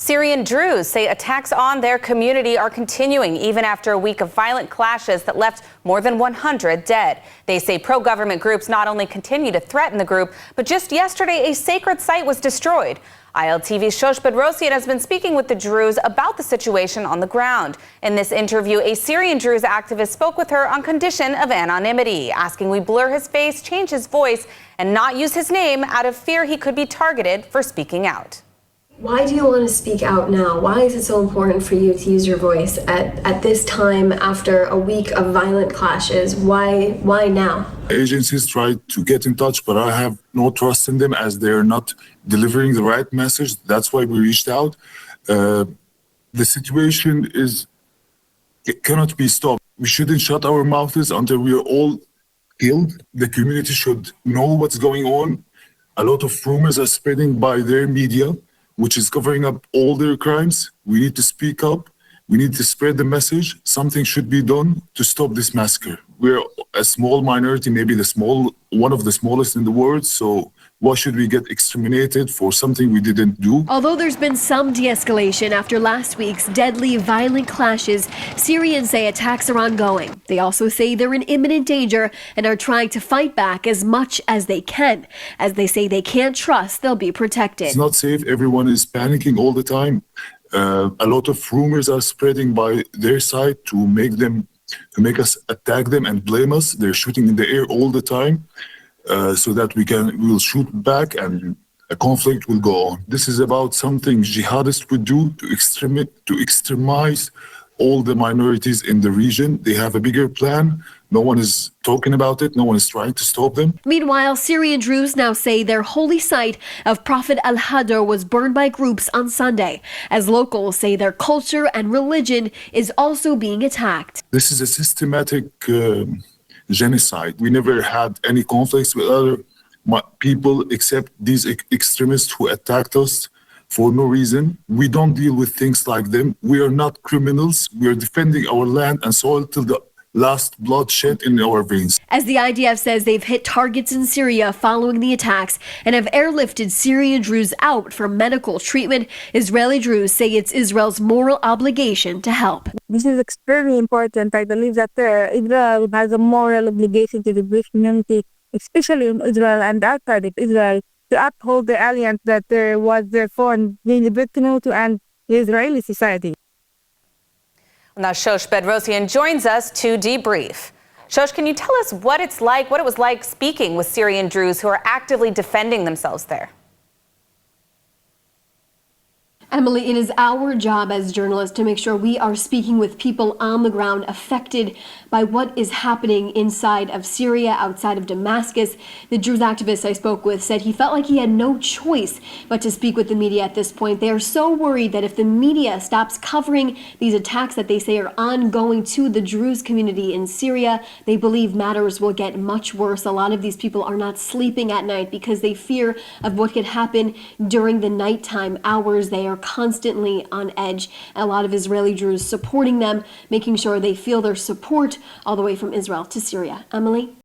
Syrian Druze say attacks on their community are continuing even after a week of violent clashes that left more than 100 dead. They say pro-government groups not only continue to threaten the group, but just yesterday a sacred site was destroyed. ILTV's Shosh Bedrosian has been speaking with the Druze about the situation on the ground. In this interview, a Syrian Druze activist spoke with her on condition of anonymity, asking we blur his face, change his voice, and not use his name out of fear he could be targeted for speaking out. Why do you want to speak out now? Why is it so important for you to use your voice at this time after a week of violent clashes? Why now? Agencies tried to get in touch, but I have no trust in them as they're not delivering the right message. That's why we reached out. The situation it cannot be stopped. We shouldn't shut our mouths until we are all killed. The community should know what's going on. A lot of rumors are spreading by their media, which is covering up all their crimes. We need to speak up. We need to spread the message. Something should be done to stop this massacre. We're a small minority, maybe one of the smallest in the world. So why should we get exterminated for something we didn't do? Although there's been some de-escalation after last week's deadly violent clashes, Syrians say attacks are ongoing. They also say they're in imminent danger and are trying to fight back as much as they can, as they say they can't trust they'll be protected. It's not safe. Everyone is panicking all the time. A lot of rumors are spreading by their side to make us attack them and blame us. They're shooting in the air all the time. So that we will shoot back and a conflict will go on. This is about something jihadists would do to extremize all the minorities in the region. They have a bigger plan. No one is talking about it. No one is trying to stop them. Meanwhile, Syrian Druze now say their holy site of Prophet Al-Hadr was burned by groups on Sunday, as locals say their culture and religion is also being attacked. This is a systematic genocide. We never had any conflicts with other people except these extremists who attacked us for no reason. We don't deal with things like them. We are not criminals. We are defending our land and soil till the last bloodshed in our veins. As the IDF says they've hit targets in Syria following the attacks and have airlifted Syrian Druze out for medical treatment, Israeli Druze say it's Israel's moral obligation to help. This is extremely important. I believe that Israel has a moral obligation to the Jewish community, especially in Israel and outside of Israel, to uphold the alliance that was there for being the victim to and the Israeli society. Now, Shosh Bedrosian joins us to debrief. Shosh, can you tell us what it was like speaking with Syrian Druze who are actively defending themselves there? Emily, it is our job as journalists to make sure we are speaking with people on the ground affected by what is happening inside of Syria, outside of Damascus. The Druze activist I spoke with said he felt like he had no choice but to speak with the media at this point. They are so worried that if the media stops covering these attacks that they say are ongoing to the Druze community in Syria, they believe matters will get much worse. A lot of these people are not sleeping at night because they fear of what could happen during the nighttime hours. They are constantly on edge. A lot of Israeli Druze supporting them, making sure they feel their support all the way from Israel to Syria. Emily?